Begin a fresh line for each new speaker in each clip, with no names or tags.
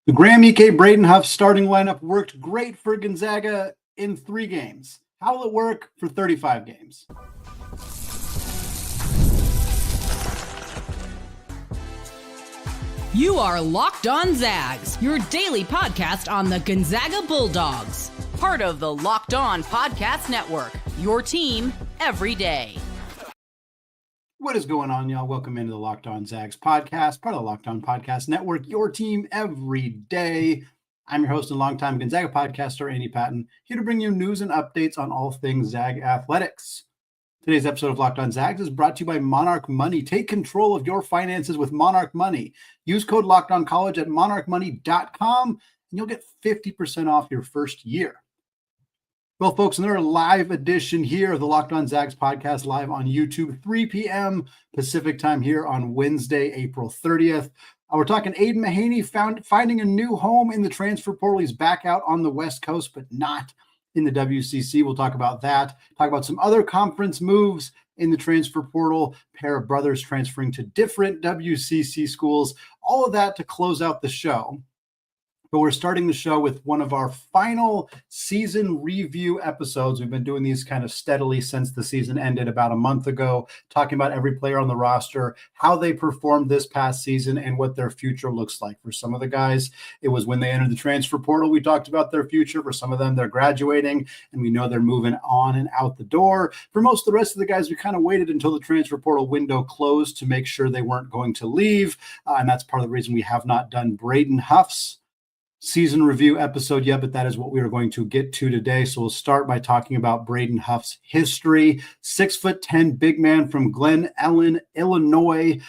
The Graham Ike Braden Huff starting lineup worked great for Gonzaga in 3 games. How will it work for 35 games?
You are Locked On Zags, your daily podcast on the Gonzaga Bulldogs. Part of the Locked On Podcast Network, your team every day.
What is going on, y'all? Welcome into the Locked On Zags podcast, part of the Locked On Podcast Network, your team every day. I'm your host and longtime Gonzaga podcaster, Andy Patton, here to bring you news and updates on all things Zag athletics. Today's episode of Locked On Zags is brought to you by Monarch Money. Take control of your finances with Monarch Money. Use code LOCKEDONCollege at monarchmoney.com, and you'll get 50% off your first year. Well, folks, another live edition here of the Locked On Zags podcast, live on YouTube, 3 p.m. Pacific time here on Wednesday, April 30th. We're talking Aidan Mahaney finding a new home in the transfer portal. He's back out on the West Coast, but not in the WCC. We'll talk about that. Talk about some other conference moves in the transfer portal, pair of brothers transferring to different WCC schools, all of that to close out the show. But we're starting the show with one of our final season review episodes. We've been doing these kind of steadily since the season ended about a month ago, talking about every player on the roster, how they performed this past season, and what their future looks like. For some of the guys, it was when they entered the transfer portal, we talked about their future. For some of them, they're graduating, and we know they're moving on and out the door. For most of the rest of the guys, we kind of waited until the transfer portal window closed to make sure they weren't going to leave, and that's part of the reason we have not done Braden Huff's season review episode yet, but that is what we are going to get to today. So we'll start by talking about Braden Huff's history. 6'10" big man from Glen Ellen, Illinois.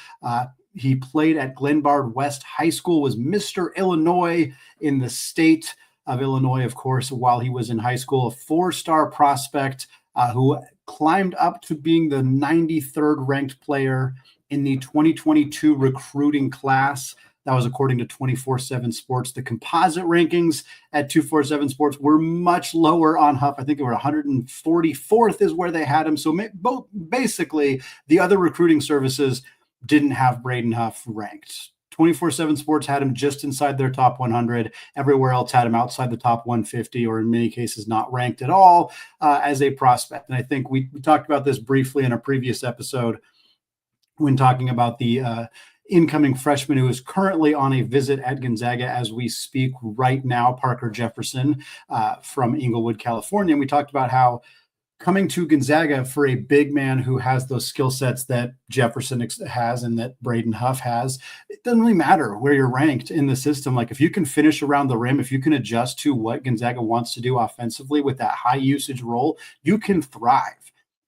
He played at Glenbard West High School, was Mr. Illinois in the state of Illinois, of course, while he was in high school. A 4-star prospect who climbed up to being the 93rd ranked player in the 2022 recruiting class. That was according to 24/7 Sports. The composite rankings at 247 Sports were much lower on Huff. I think they were 144th is where they had him. So both basically the other recruiting services didn't have Braden Huff ranked. 24/7 Sports had him just inside their top 100. Everywhere else had him outside the top 150, or in many cases not ranked at all as a prospect. And I think we talked about this briefly in a previous episode when talking about the incoming freshman who is currently on a visit at Gonzaga as we speak right now, Parker Jefferson from Inglewood, California. And we talked about how coming to Gonzaga for a big man who has those skill sets that Jefferson has and that Braden Huff has, it doesn't really matter where you're ranked in the system. Like if you can finish around the rim, if you can adjust to what Gonzaga wants to do offensively with that high usage role, you can thrive.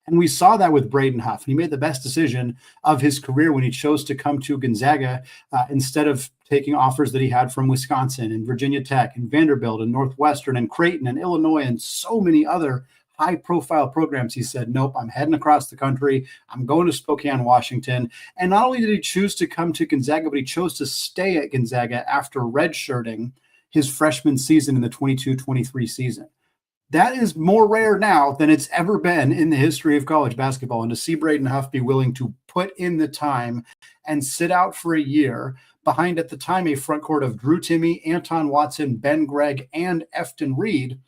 And we saw that with Braden Huff. He made the best decision of his career when he chose to come to Gonzaga instead of taking offers that he had from Wisconsin and Virginia Tech and Vanderbilt and Northwestern and Creighton and Illinois and so many other high-profile programs. He said, nope, I'm heading across the country. I'm going to Spokane, Washington. And not only did he choose to come to Gonzaga, but he chose to stay at Gonzaga after redshirting his freshman season in the 22-23 season. That is more rare now than it's ever been in the history of college basketball. And to see Braden Huff be willing to put in the time and sit out for a year behind, at the time, a front court of Drew Timme, Anton Watson, Ben Gregg, and Efton Reed,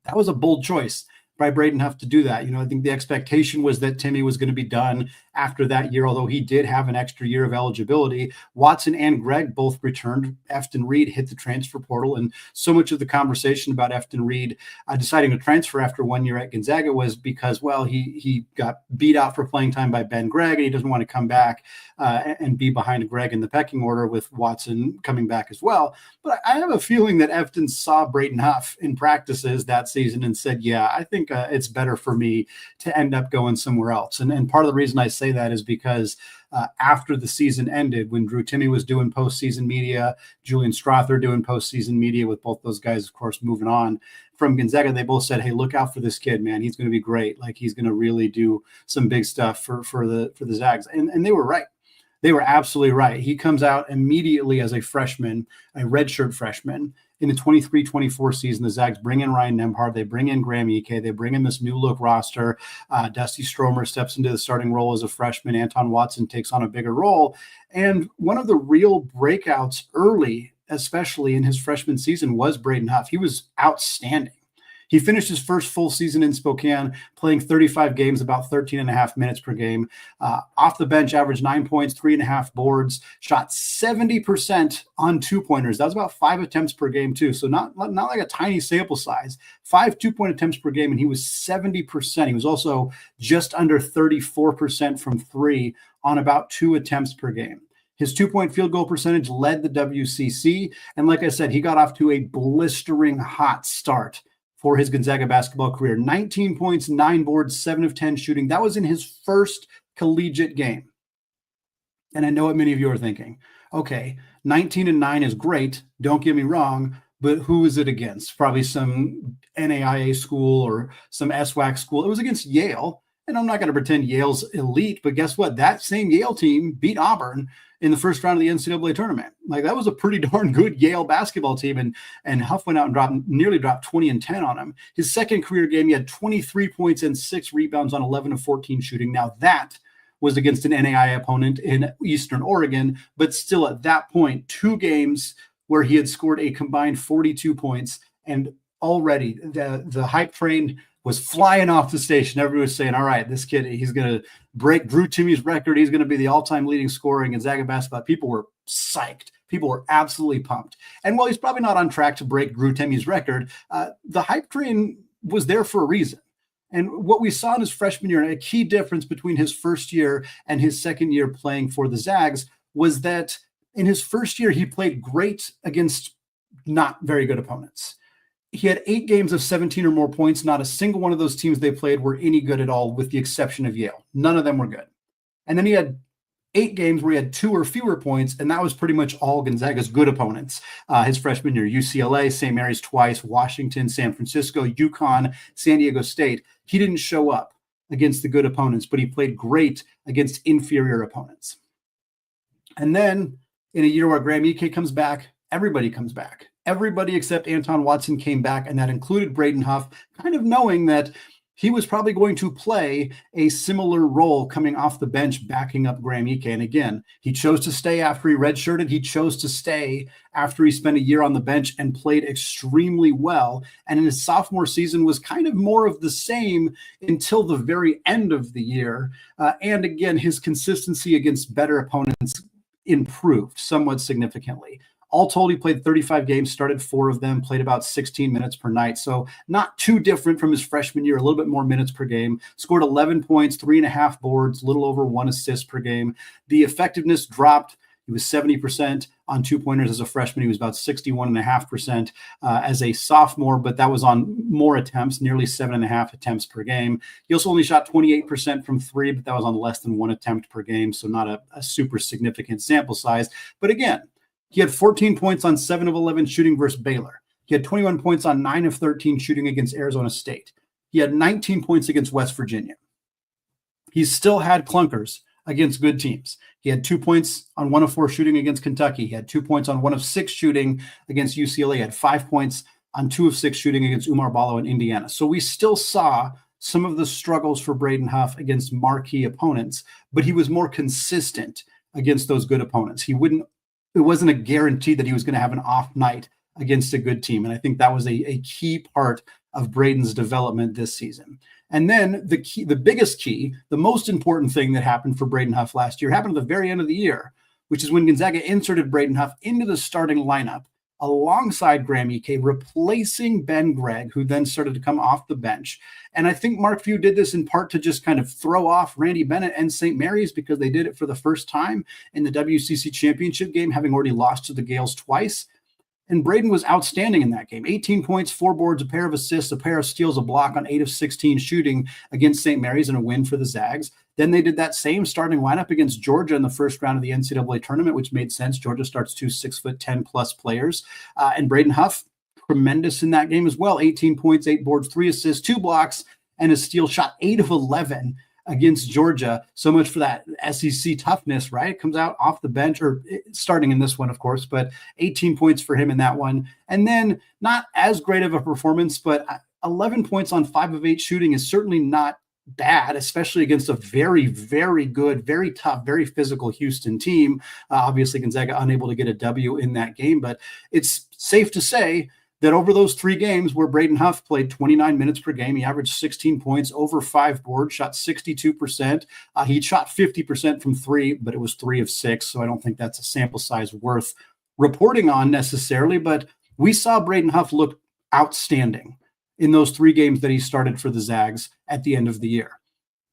that was a bold choice by Braden Huff to do that. You know, I think the expectation was that Timme was going to be done after that year, although he did have an extra year of eligibility. Watson and Gregg both returned. Efton Reed hit the transfer portal, and so much of the conversation about Efton Reed deciding to transfer after 1 year at Gonzaga was because, well, he got beat out for playing time by Ben Gregg, and he doesn't want to come back and be behind Gregg in the pecking order with Watson coming back as well. But I have a feeling that Efton saw Braden Huff in practices that season and said, yeah, I think it's better for me to end up going somewhere else. And part of the reason I say that is because after the season ended, when Drew Timme was doing postseason media, Julian Strother doing postseason media, with both those guys, of course, moving on from Gonzaga, they both said, hey, look out for this kid, man. He's going to be great. Like, he's going to really do some big stuff for the Zags. And they were right. They were absolutely right. He comes out immediately as a freshman, a redshirt freshman. In the 23-24 season, the Zags bring in Ryan Nembhard. They bring in Graham Ike. They bring in this new look roster. Dusty Stromer steps into the starting role as a freshman. Anton Watson takes on a bigger role. And one of the real breakouts early especially in his freshman season, was Braden Huff. He was outstanding. He finished his first full season in Spokane, playing 35 games, about 13 and a half minutes per game. Off the bench, averaged 9 points, 3.5 boards, shot 70% on two-pointers. That was about 5 attempts per game, too. So not like a tiny sample size. 5 two-point attempts per game, and he was 70%. He was also just under 34% from three on about 2 attempts per game. His 2-point field goal percentage led the WCC. And like I said, he got off to a blistering hot start for his Gonzaga basketball career. 19 points, 9 boards, 7 of 10 shooting. That was in his first collegiate game. And I know what many of you are thinking. Okay, 19 and 9 is great. Don't get me wrong, but who is it against? Probably some NAIA school or some SWAC school. It was against Yale. And I'm not going to pretend Yale's elite, but guess what? That same Yale team beat Auburn in the first round of the NCAA tournament. Like, that was a pretty darn good Yale basketball team. And Huff went out and nearly dropped 20 and 10 on him. His second career game, he had 23 points and 6 rebounds on 11 of 14 shooting. Now that was against an NAIA opponent in Eastern Oregon, but still at that point, 2 games where he had scored a combined 42 points, and already the hype train was flying off the station. Everybody was saying, all right, this kid, he's going to break Drew Timme's record. He's going to be the all-time leading scorer in Gonzaga basketball. People were psyched. People were absolutely pumped. And while he's probably not on track to break Drew Timme's record, the hype train was there for a reason. And what we saw in his freshman year, and a key difference between his first year and his second year playing for the Zags, was that in his first year, he played great against not very good opponents. He had 8 games of 17 or more points. Not a single one of those teams they played were any good at all, with the exception of Yale. None of them were good. And then he had 8 games where he had 2 or fewer points, and that was pretty much all Gonzaga's good opponents. His freshman year, UCLA, St. Mary's twice, Washington, San Francisco, UConn, San Diego State. He didn't show up against the good opponents, but he played great against inferior opponents. And then in a year where Graham Ike comes back, everybody comes back. Everybody except Anton Watson came back, and that included Braden Huff, kind of knowing that he was probably going to play a similar role coming off the bench, backing up Graham Ike. And again, he chose to stay after he redshirted. He chose to stay after he spent a year on the bench and played extremely well. And in his sophomore season was kind of more of the same until the very end of the year. And again, his consistency against better opponents improved somewhat significantly. All told, he played 35 games, started 4 of them, played about 16 minutes per night. So not too different from his freshman year, a little bit more minutes per game. Scored 11 points, 3.5 boards, a little over 1 assist per game. The effectiveness dropped. He was 70% on 2-pointers as a freshman. He was about 61.5% as a sophomore, but that was on more attempts, nearly 7.5 attempts per game. He also only shot 28% from 3, but that was on less than 1 attempt per game, so not a super significant sample size. But again, he had 14 points on 7 of 11 shooting versus Baylor. He had 21 points on 9 of 13 shooting against Arizona State. He had 19 points against West Virginia. He still had clunkers against good teams. He had 2 points on 1 of 4 shooting against Kentucky. He had 2 points on 1 of 6 shooting against UCLA. He had 5 points on 2 of 6 shooting against Umar Ballo in Indiana. So we still saw some of the struggles for Braden Huff against marquee opponents, but he was more consistent against those good opponents. It wasn't a guarantee that he was going to have an off night against a good team. And I think that was a key part of Braden's development this season. And then the biggest key, the most important thing that happened for Braden Huff last year happened at the very end of the year, which is when Gonzaga inserted Braden Huff into the starting lineup alongside Graham Ike, replacing Ben Gregg, who then started to come off the bench. And I think Mark Few did this in part to just kind of throw off Randy Bennett and St. Mary's, because they did it for the first time in the WCC championship game, having already lost to the Gales twice. And Braden was outstanding in that game. 18 points, 4 boards, a pair of assists, a pair of steals, a block on 8 of 16 shooting against St. Mary's, and a win for the Zags. Then they did that same starting lineup against Georgia in the first round of the NCAA tournament, which made sense. Georgia starts 2 6'10" players. And Braden Huff, tremendous in that game as well. 18 points, 8 boards, 3 assists, 2 blocks, and a steal. Shot 8 of 11 against Georgia. So much for that SEC toughness, right? Comes out off the bench, or starting in this one, of course, but 18 points for him in that one. And then not as great of a performance, but 11 points on 5 of 8 shooting is certainly not bad, especially against a very, very good, very tough, very physical Houston team. Obviously, Gonzaga unable to get a W in that game, but it's safe to say that over those 3 games where Braden Huff played 29 minutes per game, he averaged 16 points, over 5 boards, shot 62%. He shot 50% from 3, but it was 3 of 6, so I don't think that's a sample size worth reporting on necessarily, but we saw Braden Huff look outstanding in those 3 games that he started for the Zags at the end of the year.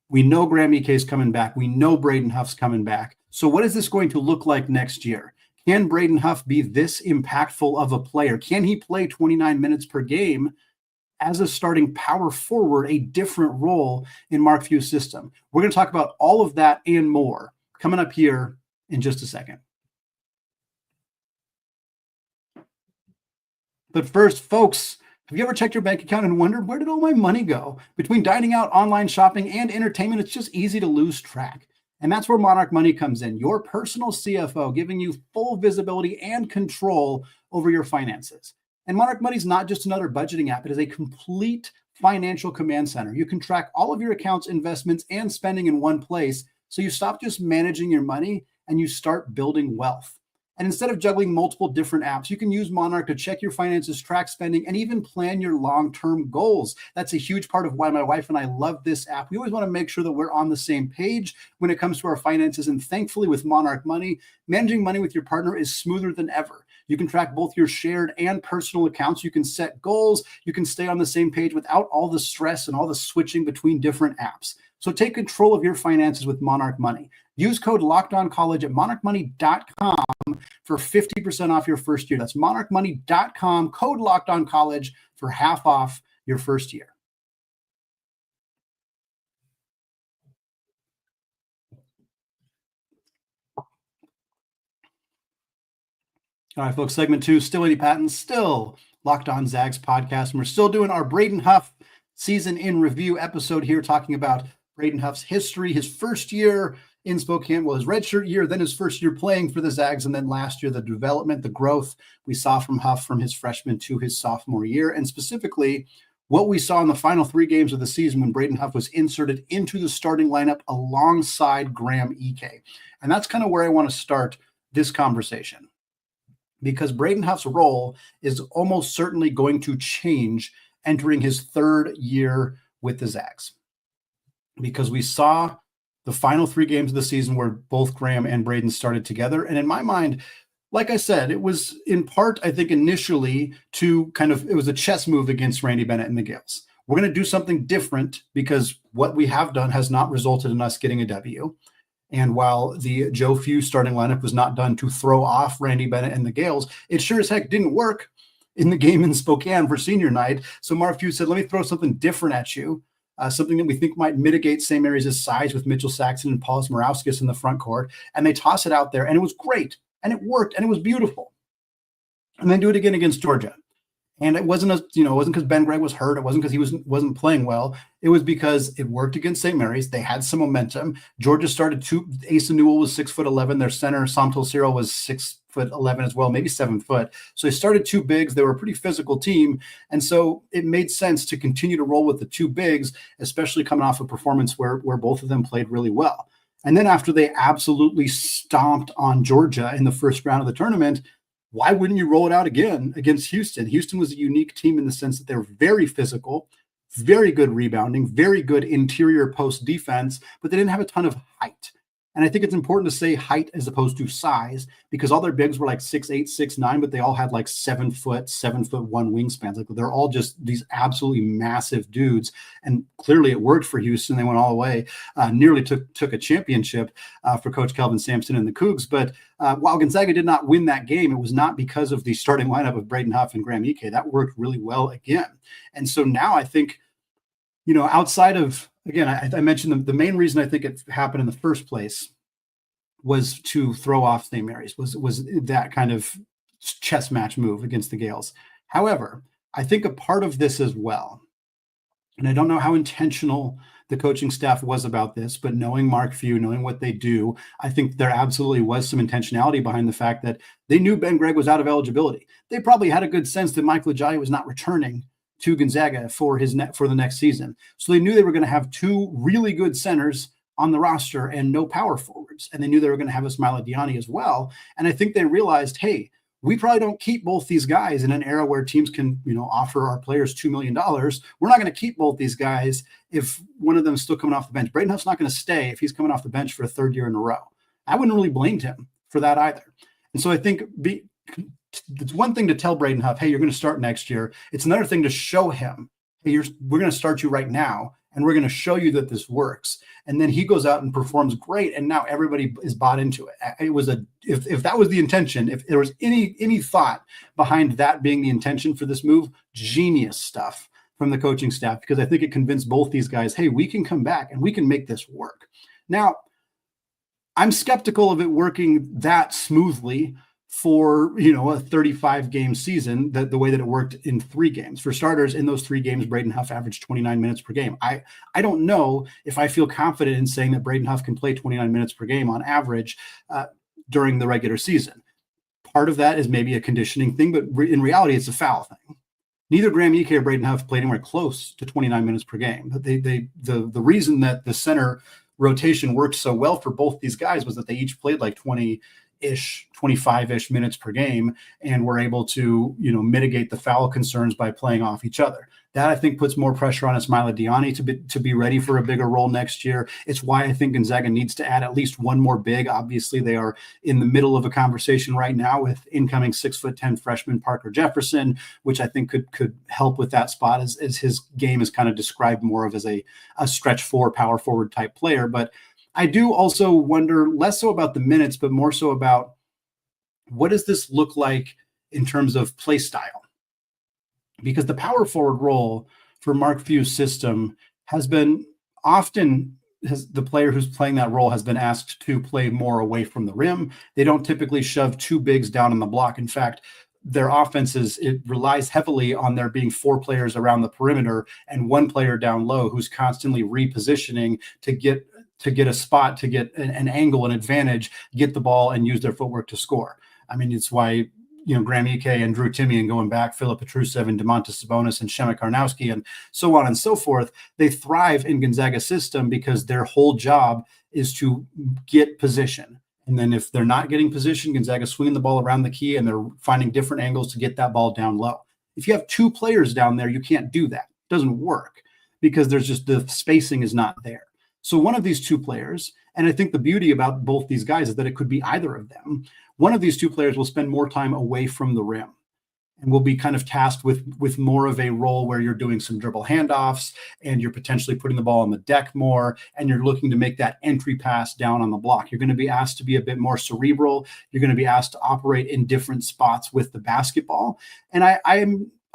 We know Graham Ike is coming back. We know Braden Huff's coming back. So what is this going to look like next year? Can Braden Huff be this impactful of a player? Can he play 29 minutes per game as a starting power forward, a different role in Mark Few's system? We're going to talk about all of that and more coming up here in just a second. But first, folks, have you ever checked your bank account and wondered, where did all my money go? Between dining out, online shopping, and entertainment, it's just easy to lose track. And that's where Monarch Money comes in, your personal CFO, giving you full visibility and control over your finances. And Monarch Money is not just another budgeting app. It is a complete financial command center. You can track all of your accounts, investments, and spending in one place, so you stop just managing your money and you start building wealth. And instead of juggling multiple different apps, you can use Monarch to check your finances, track spending, and even plan your long-term goals. That's a huge part of why my wife and I love this app. We always want to make sure that we're on the same page when it comes to our finances. And thankfully, with Monarch Money, managing money with your partner is smoother than ever. You can track both your shared and personal accounts. You can set goals. You can stay on the same page without all the stress and all the switching between different apps. So take control of your finances with Monarch Money. Use code LOCKEDONCollege at monarchmoney.com for 50% off your first year. That's monarchmoney.com, code LOCKEDONCollege for half off your first year. All right, folks, segment 2, still Aidan Patton, still Locked On Zags podcast. And we're still doing our Braden Huff season in review episode here, talking about Braden Huff's history, his first year in Spokane, well, his redshirt year, then his first year playing for the Zags, and then last year, the development, the growth we saw from Huff from his freshman to his sophomore year, and specifically what we saw in the final 3 games of the season when Braden Huff was inserted into the starting lineup alongside Graham Ike. And that's kind of where I want to start this conversation, because Braden Huff's role is almost certainly going to change entering his 3rd year with the Zags, because we saw the final 3 games of the season where both Graham and Braden started together. And in my mind, like I said, it was in part, I think, initially to it was a chess move against Randy Bennett and the Gales. We're going to do something different because what we have done has not resulted in us getting a W. And while the Joe Few starting lineup was not done to throw off Randy Bennett and the Gales, it sure as heck didn't work in the game in Spokane for senior night. So Mark Few said, let me throw something different at you. Something that we think might mitigate St. Mary's size with Mitchell Saxon and Paulus Morauskas in the front court. And they toss it out there, and it was great, and it worked, and it was beautiful. And then do it again against Georgia. And it wasn't it wasn't because Ben Gregg was hurt. It wasn't because he wasn't playing well. It was because it worked against St. Mary's. They had some momentum. Georgia started Asa Newell was 6'11". Their center, Samtul Cyril, was 6'11" as well, maybe 7 foot. So they started 2 bigs. They were a pretty physical team. And so it made sense to continue to roll with the 2 bigs, especially coming off a performance where both of them played really well. And then after they absolutely stomped on Georgia in the first round of the tournament, why wouldn't you roll it out again against Houston? Houston was a unique team in the sense that they're very physical, very good rebounding, very good interior post defense, but they didn't have a ton of height. And I think it's important to say height as opposed to size, because all their bigs were like 6'8", 6'9", but they all had like 7 foot, 7'1" wingspans. Like they're all just these absolutely massive dudes. And clearly it worked for Houston. They went all the way, nearly took a championship for Coach Kelvin Sampson and the Cougs. But while Gonzaga did not win that game, it was not because of the starting lineup of Braden Huff and Graham Ike. That worked really well again. And so now I think, outside of, again, I mentioned the main reason I think it happened in the first place was to throw off St. Mary's, was that kind of chess match move against the Gales. However, I think a part of this as well, and I don't know how intentional the coaching staff was about this, but knowing Mark Few, knowing what they do, I think there absolutely was some intentionality behind the fact that they knew Ben Gregg was out of eligibility. They probably had a good sense that Michael Ajayi was not returning to Gonzaga for the next season. So they knew they were going to have two really good centers on the roster and no power forwards. And they knew they were going to have Ismaila Diani as well. And I think they realized, hey, we probably don't keep both these guys in an era where teams can, offer our players $2 million. We're not going to keep both these guys if one of them is still coming off the bench. Braden Huff's not going to stay if he's coming off the bench for a third year in a row. I wouldn't really blame him for that either. And so I think it's one thing to tell Braden Huff, hey, you're going to start next year. It's another thing to show him, hey, we're going to start you right now, and we're going to show you that this works. And then he goes out and performs great, and now everybody is bought into it. It was if that was the intention, if there was any thought behind that being the intention for this move, genius stuff from the coaching staff, because I think it convinced both these guys, hey, we can come back and we can make this work. Now, I'm skeptical of it working that smoothly for, a 35-game season, the way that it worked in 3 games. For starters, in those 3 games, Braden Huff averaged 29 minutes per game. I don't know if I feel confident in saying that Braden Huff can play 29 minutes per game on average during the regular season. Part of that is maybe a conditioning thing, but in reality, it's a foul thing. Neither Graham Ike or Braden Huff played anywhere close to 29 minutes per game. But the reason that the center rotation worked so well for both these guys was that they each played like 20-ish, 25-ish minutes per game and were able to, mitigate the foul concerns by playing off each other. That, I think, puts more pressure on Ismaila Diani to be ready for a bigger role next year. It's why I think Gonzaga needs to add at least one more big. Obviously, they are in the middle of a conversation right now with incoming 6'10" freshman Parker Jefferson, which I think could help with that spot, as his game is kind of described more of as a stretch 4 power forward type player. But I do also wonder less so about the minutes, but more so about what does this look like in terms of play style? Because the power forward role for Mark Few's system has been the player who's playing that role has been asked to play more away from the rim. They don't typically shove 2 bigs down on the block. In fact, their offenses, it relies heavily on there being 4 players around the perimeter and 1 player down low who's constantly repositioning to get a spot, to get an angle, an advantage, get the ball and use their footwork to score. I mean, it's why Graham Ike and Drew Timian going back, Filip Petrusev and Domantas Sabonis and Shemek Karnowski and so on and so forth, they thrive in Gonzaga's system because their whole job is to get position. And then if they're not getting position, Gonzaga's swinging the ball around the key and they're finding different angles to get that ball down low. If you have 2 players down there, you can't do that. It doesn't work because there's just the spacing is not there. So one of these 2 players, and I think the beauty about both these guys is that it could be either of them. One of these 2 players will spend more time away from the rim and will be kind of tasked with more of a role where you're doing some dribble handoffs and you're potentially putting the ball on the deck more and you're looking to make that entry pass down on the block. You're going to be asked to be a bit more cerebral. You're going to be asked to operate in different spots with the basketball. And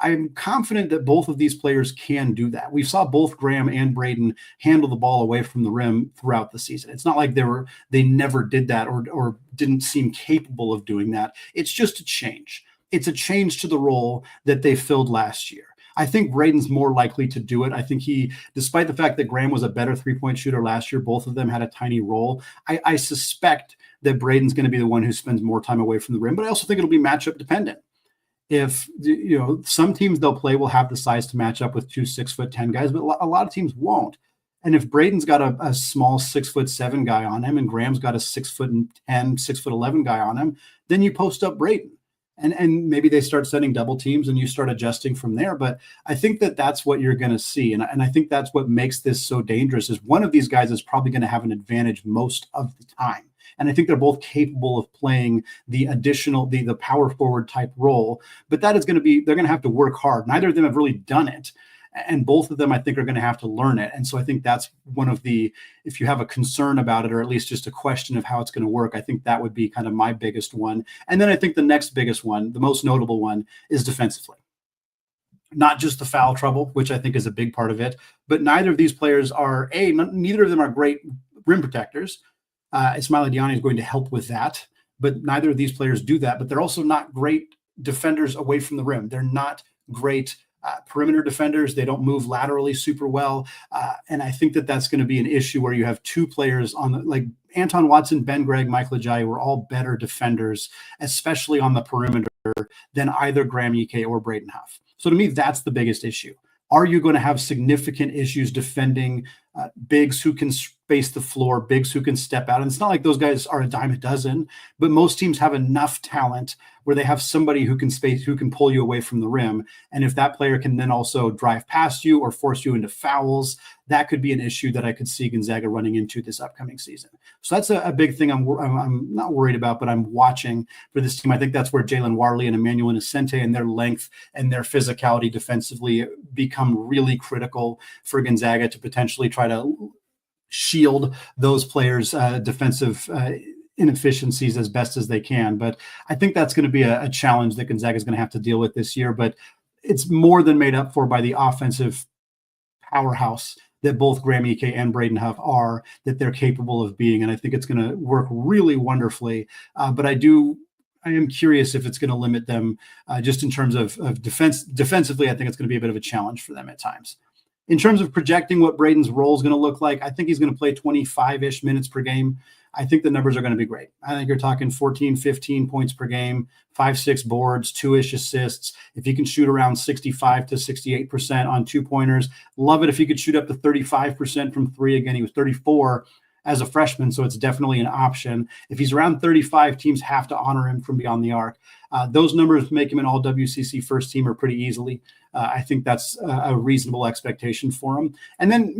I'm confident that both of these players can do that. We saw both Graham and Braden handle the ball away from the rim throughout the season. It's not like they never did that or didn't seem capable of doing that. It's just a change. It's a change to the role that they filled last year. I think Braden's more likely to do it. I think despite the fact that Graham was a better 3-point shooter last year, both of them had a tiny role. I suspect that Braden's going to be the one who spends more time away from the rim, but I also think it'll be matchup dependent. If some teams they'll play will have the size to match up with 2 6'10" guys, but a lot of teams won't. And if Braden's got a small 6'7" guy on him and Graham's got a 6'10", 6'11" guy on him, then you post up Braden. And maybe they start setting double teams and you start adjusting from there. But I think that's what you're going to see. And I think that's what makes this so dangerous is one of these guys is probably going to have an advantage most of the time. And I think they're both capable of playing the power forward type role, but they're going to have to work hard. Neither of them have really done it. And both of them, I think, are going to have to learn it. And so I think that's one of if you have a concern about it, or at least just a question of how it's going to work, I think that would be kind of my biggest one. And then I think the next biggest one, the most notable one, is defensively. Not just the foul trouble, which I think is a big part of it, but neither of these players neither of them are great rim protectors. Ismaila Diani is going to help with that, but neither of these players do that. But they're also not great defenders away from the rim. They're not great perimeter defenders. They don't move laterally super well. And I think that's going to be an issue where you have 2 players like Anton Watson, Ben Gregg, Michael Ajayi were all better defenders, especially on the perimeter, than either Graham Ike or Braden Huff. So to me, that's the biggest issue. Are you going to have significant issues defending bigs who can space the floor, bigs who can step out? And it's not like those guys are a dime a dozen, but most teams have enough talent where they have somebody who can space, who can pull you away from the rim. And if that player can then also drive past you or force you into fouls, that could be an issue that I could see Gonzaga running into this upcoming season. So that's a big thing I'm not worried about, but I'm watching for this team. I think that's where Jalen Warley and Emmanuel Nascente and their length and their physicality defensively become really critical for Gonzaga to potentially try to shield those players' defensive inefficiencies as best as they can. But I think that's going to be a challenge that Gonzaga is going to have to deal with this year. But it's more than made up for by the offensive powerhouse that both Graham Ike and Braden Huff are, that they're capable of being. And I think it's going to work really wonderfully. But I am curious if it's going to limit them just in terms of defense. Defensively, I think it's going to be a bit of a challenge for them at times. In terms of projecting what Braden's role is going to look like, I think he's going to play 25-ish minutes per game. I think the numbers are going to be great. I think you're talking 14, 15 points per game, 5-6 boards, 2-ish assists. If he can shoot around 65 to 68% on two-pointers, love it if he could shoot up to 35% from three. Again, he was 34 as a freshman, so it's definitely an option. If he's around 35, teams have to honor him from beyond the arc. Those numbers make him an all-WCC first teamer pretty easily. I think that's a reasonable expectation for him. And then,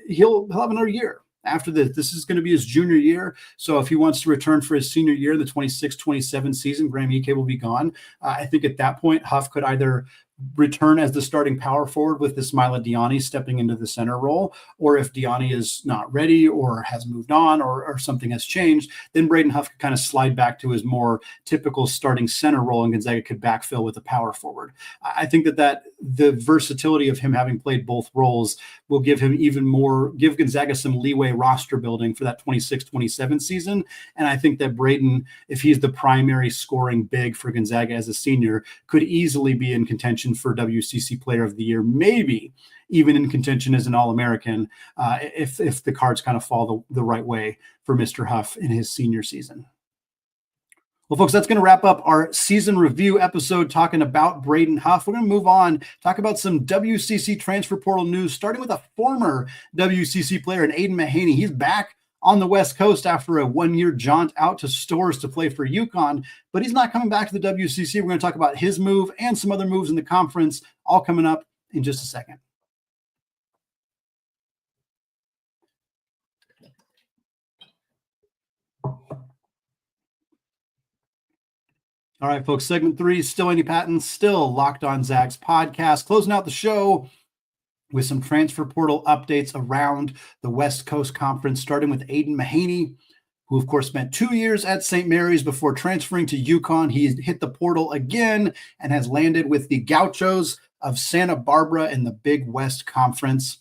he'll have another year after this. This is going to be his junior year. So if he wants to return for his senior year, the 26-27 season, Graham Ike will be gone. I think at that point, Huff could either return as the starting power forward with Ismaila Diani stepping into the center role, or if Diani is not ready or has moved on or something has changed, then Braden Huff could kind of slide back to his more typical starting center role and Gonzaga could backfill with a power forward. I think that the versatility of him having played both roles will give Gonzaga some leeway roster building for that 26-27 season. And I think that Braden, if he's the primary scoring big for Gonzaga as a senior, could easily be in contention for WCC Player of the Year, maybe even in contention as an All-American if the cards kind of fall the right way for Mr. Huff in his senior season. Well, folks, that's going to wrap up our season review episode talking about Braden Huff. We're going to move on, talk about some WCC transfer portal news, starting with a former WCC player, Aidan Mahaney. He's back on the West Coast after a one-year jaunt out to Stores to play for UConn, but he's not coming back to the WCC. We're going to talk about his move and some other moves in the conference, all coming up in just a second. All right, folks, segment 3, still Andy Patton, still Locked On Zags podcast, closing out the show with some transfer portal updates around the West Coast Conference, starting with Aidan Mahaney, who, of course, spent 2 years at St. Mary's before transferring to UConn. He hit the portal again and has landed with the Gauchos of Santa Barbara in the Big West Conference.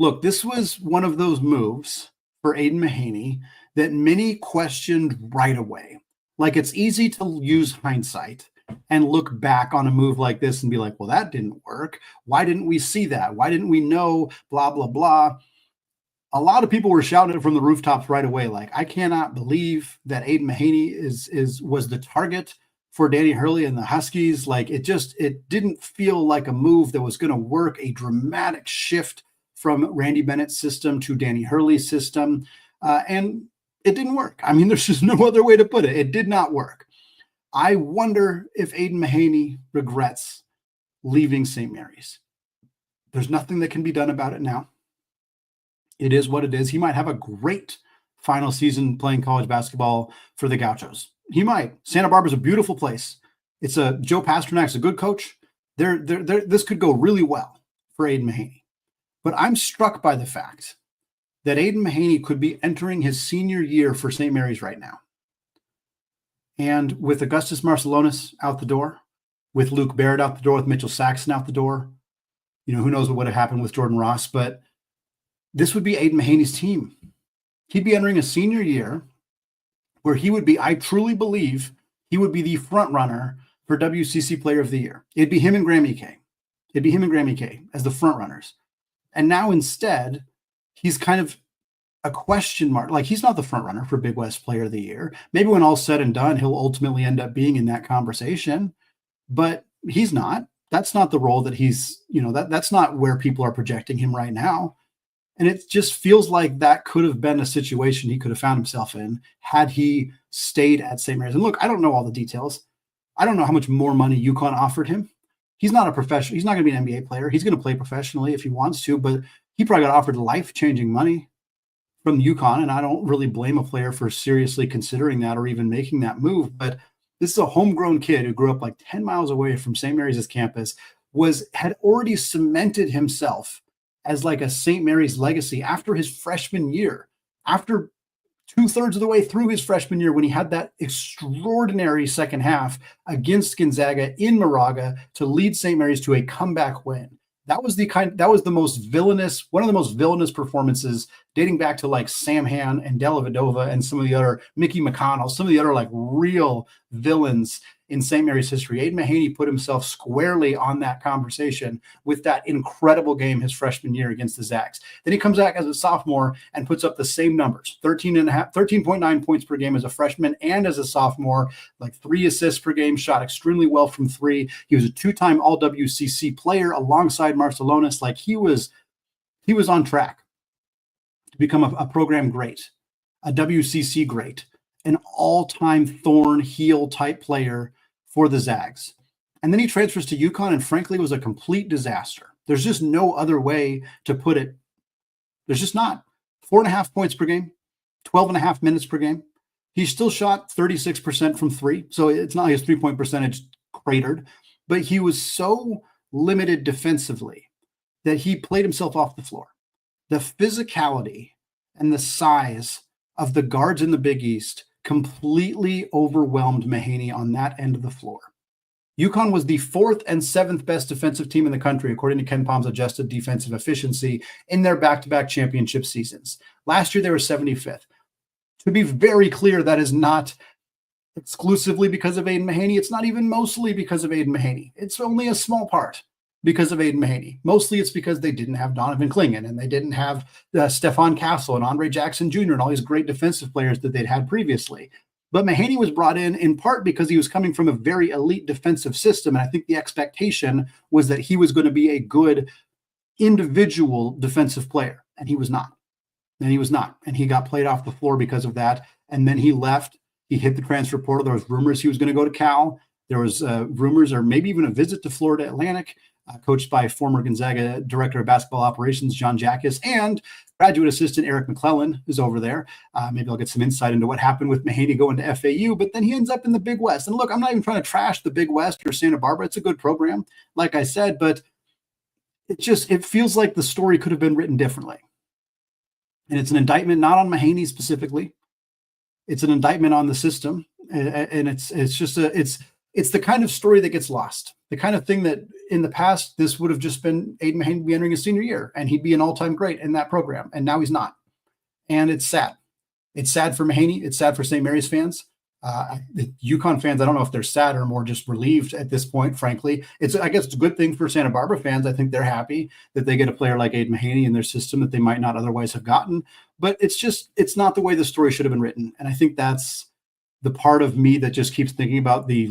Look, this was one of those moves for Aidan Mahaney that many questioned right away. Like, it's easy to use hindsight and look back on a move like this and be like, well, that didn't work. Why didn't we see that? Why didn't we know? Blah, blah, blah. A lot of people were shouting it from the rooftops right away. Like, I cannot believe that Aidan Mahaney was the target for Danny Hurley and the Huskies. Like, it didn't feel like a move that was going to work, a dramatic shift from Randy Bennett's system to Danny Hurley's system. And it didn't work. I mean, there's just no other way to put it. It did not work. I wonder if Aidan Mahaney regrets leaving St. Mary's. There's nothing that can be done about it now. It is what it is. He might have a great final season playing college basketball for the Gauchos. He might. Santa Barbara's a beautiful place. Joe Pasternak's a good coach. This could go really well for Aidan Mahaney. But I'm struck by the fact that Aidan Mahaney could be entering his senior year for St. Mary's right now. And with Augustus Marcelonis out the door, with Luke Barrett out the door, with Mitchell Saxon out the door, who knows what would have happened with Jordan Ross, but this would be Aidan Mahaney's team. He'd be entering a senior year where I truly believe he would be the front runner for WCC Player of the Year. It'd be him and Graham Ike. As the front runners. And now instead, he's kind of a question mark. Like, he's not the front runner for Big West Player of the Year. Maybe when all's said and done, he'll ultimately end up being in that conversation. But He's not. That's not the role that he's, that's not where people are projecting him right now. And it just feels like that could have been a situation he could have found himself in had he stayed at St. Mary's. And look, I don't know all the details. I don't know how much more money UConn offered him. He's not a professional. He's not going to be an NBA player. He's going to play professionally if he wants to, but he probably got offered life-changing money from UConn. And I don't really blame a player for seriously considering that or even making that move. But this is a homegrown kid who grew up like 10 miles away from St. Mary's campus, had already cemented himself as like a St. Mary's legacy after his freshman year, after 2/3 of the way through his freshman year when he had that extraordinary second half against Gonzaga in Moraga to lead St. Mary's to a comeback win. That was one of the most villainous performances dating back to like Sam Han and Della Vedova and some of the other Mickey McConnell, some of the other like real villains in St. Mary's history. Aidan Mahaney put himself squarely on that conversation with that incredible game his freshman year against the Zags. Then he comes back as a sophomore and puts up the same numbers, 13.9 points per game as a freshman and as a sophomore, like 3 assists per game, shot extremely well from 3. He was a 2-time All-WCC player alongside Marcelonis. Like he was on track to become a program great, a WCC great, an all-time thorn heel type player for the Zags. And then he transfers to UConn and frankly was a complete disaster. There's just no other way to put it. There's just not. 4.5 points per game, 12.5 minutes per game. He still shot 36% from 3. So it's not like his 3-point percentage cratered, but he was so limited defensively that he played himself off the floor. The physicality and the size of the guards in the Big East completely overwhelmed Mahaney on that end of the floor. UConn was the 4th and 7th best defensive team in the country, according to Ken Palm's adjusted defensive efficiency in their back-to-back championship seasons. Last year, they were 75th. To be very clear, that is not exclusively because of Aidan Mahaney. It's not even mostly because of Aidan Mahaney. It's only a small part because of Aidan Mahaney. Mostly it's because they didn't have Donovan Clingan and they didn't have Stephon Castle and Andre Jackson Jr. and all these great defensive players that they'd had previously. But Mahaney was brought in part because he was coming from a very elite defensive system. And I think the expectation was that he was going to be a good individual defensive player. And he was not. And he was not. And he got played off the floor because of that. And then he left. He hit the transfer portal. There was rumors he was going to go to Cal. There was rumors or maybe even a visit to Florida Atlantic, coached by former Gonzaga director of basketball operations, John Jackas, and graduate assistant Eric McClellan is over there. Maybe I'll get some insight into what happened with Mahaney going to FAU, but then he ends up in the Big West. And look, I'm not even trying to trash the Big West or Santa Barbara. It's a good program, like I said, but it feels like the story could have been written differently. And it's an indictment not on Mahaney specifically. It's an indictment on the system. And it's the kind of story that gets lost. The kind of thing that in the past, this would have just been Aidan Mahaney be entering his senior year and he'd be an all-time great in that program. And now he's not. And it's sad. It's sad for Mahaney. It's sad for St. Mary's fans. UConn fans, I don't know if they're sad or more just relieved at this point, frankly. I guess it's a good thing for Santa Barbara fans. I think they're happy that they get a player like Aidan Mahaney in their system that they might not otherwise have gotten. But it's not the way the story should have been written. And I think that's the part of me that just keeps thinking about the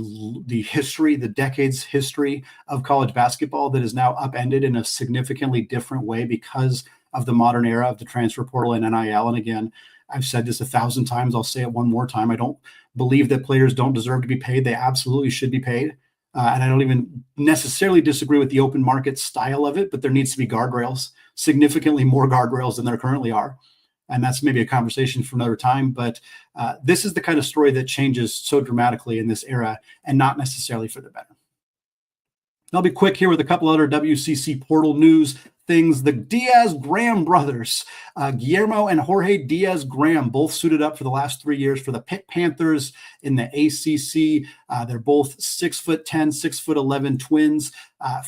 history, the decades history of college basketball that is now upended in a significantly different way because of the modern era of the transfer portal and NIL. And again, I've said this 1,000 times. I'll say it one more time. I don't believe that players don't deserve to be paid. They absolutely should be paid. And I don't even necessarily disagree with the open market style of it, but there needs to be guardrails, significantly more guardrails than there currently are. And that's maybe a conversation for another time. But this is the kind of story that changes so dramatically in this era and not necessarily for the better. I'll be quick here with a couple other WCC portal news things. The Diaz-Graham brothers, Guillermo and Jorge Diaz-Graham, both suited up for the last 3 years for the Pitt Panthers in the ACC. They're both 6'10", 6'11" twins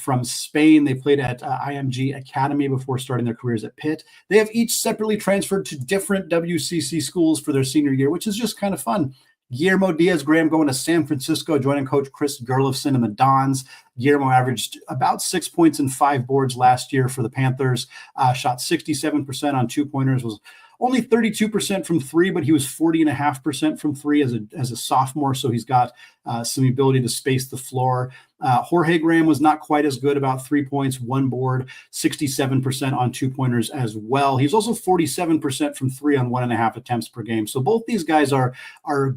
from Spain. They played at IMG Academy before starting their careers at Pitt. They have each separately transferred to different WCC schools for their senior year, which is just kind of fun. Guillermo Diaz-Graham going to San Francisco, joining coach Chris Gerlofson and the Dons. Guillermo averaged about 6 points and 5 boards last year for the Panthers, shot 67% on 2-pointers, was only 32% from 3, but he was 40.5% from 3 as a sophomore. So he's got some ability to space the floor. Jorge Graham was not quite as good, about 3 points, 1 board, 67% on 2-pointers as well. He's also 47% from 3 on 1.5 attempts per game. So both these guys are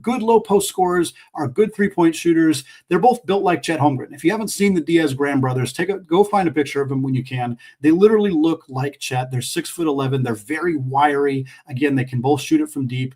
good low post scorers, are good 3-point shooters. They're both built like Chet Holmgren. If you haven't seen the Diaz-Graham brothers, go find a picture of them when you can. They literally look like Chet. They're 6'11". They're very wiry. Again, they can both shoot it from deep.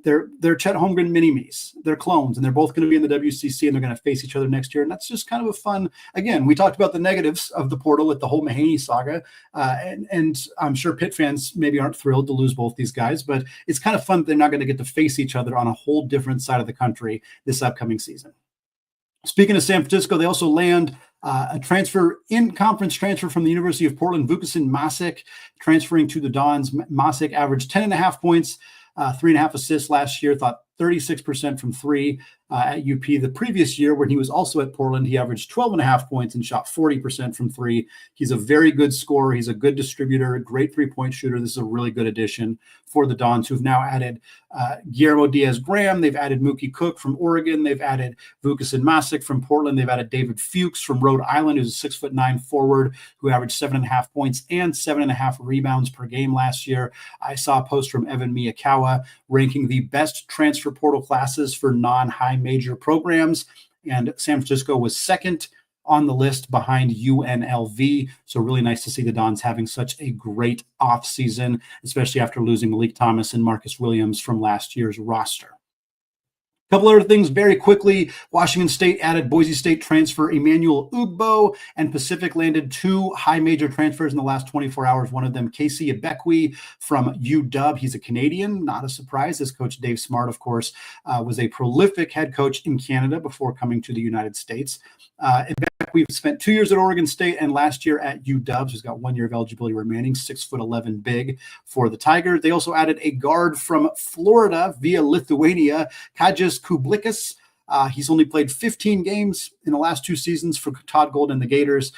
They're Chet Holmgren mini-me's. They're clones, and they're both going to be in the WCC, and they're going to face each other next year. And that's just kind of a fun, again, we talked about the negatives of the portal with the whole Mahaney saga. And I'm sure Pitt fans maybe aren't thrilled to lose both these guys, but it's kind of fun that they're not going to get to face each other on a whole different side of the country this upcoming season. Speaking of San Francisco, they also land a in-conference transfer from the University of Portland, Vukasin Masic, transferring to the Dons. Masic averaged 10.5 points, 3.5 assists last year, 36% from 3 at UP. The previous year, when he was also at Portland, he averaged 12.5 points and shot 40% from 3. He's a very good scorer. He's a good distributor, a great 3-point shooter. This is a really good addition for the Dons, who've now added Guillermo Diaz-Graham. They've added Mookie Cook from Oregon. They've added Vukasin Masic from Portland. They've added David Fuchs from Rhode Island, who's a 6'9" forward who averaged 7.5 points and 7.5 rebounds per game last year. I saw a post from Evan Miyakawa ranking the best transfer portal classes for non-high major programs, and San Francisco was second on the list behind UNLV. So really nice to see the Dons having such a great offseason, especially after losing Malik Thomas and Marcus Williams from last year's roster. A couple other things very quickly. Washington State added Boise State transfer Emmanuel Ugbo, and Pacific landed 2 high major transfers in the last 24 hours. One of them, Casey Ibekwe from UW. He's a Canadian, not a surprise. His coach, Dave Smart, of course, was a prolific head coach in Canada before coming to the United States. Ibekwe spent 2 years at Oregon State and last year at UW. He's got 1 year of eligibility remaining, 6'11" big for the Tigers. They also added a guard from Florida via Lithuania, Kajas Kublikas. He's only played 15 games in the last 2 seasons for Todd Golden and the Gators,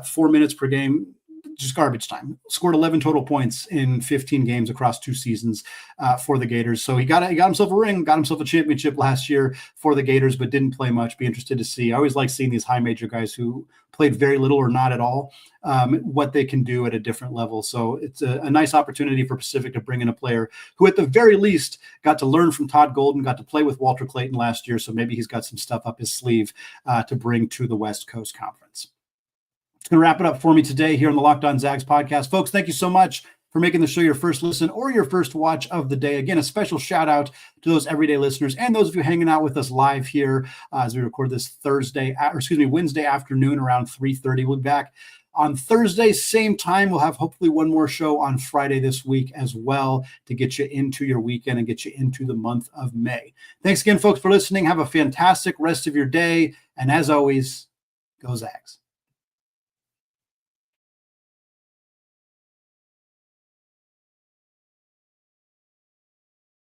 4 minutes per game. Just garbage time. Scored 11 total points in 15 games across 2 seasons for the Gators. So he got himself a ring, got himself a championship last year for the Gators, but didn't play much. Be interested to see. I always like seeing these high major guys who played very little or not at all, what they can do at a different level. So it's a nice opportunity for Pacific to bring in a player who at the very least got to learn from Todd Golden, got to play with Walter Clayton last year. So maybe he's got some stuff up his sleeve to bring to the West Coast Conference. It's going to wrap it up for me today here on the Locked On Zags podcast. Folks, thank you so much for making the show your first listen or your first watch of the day. Again, a special shout out to those everyday listeners and those of you hanging out with us live here as we record this Wednesday afternoon around 3:30. We'll be back on Thursday, same time. We'll have hopefully one more show on Friday this week as well to get you into your weekend and get you into the month of May. Thanks again, folks, for listening. Have a fantastic rest of your day. And as always, go Zags.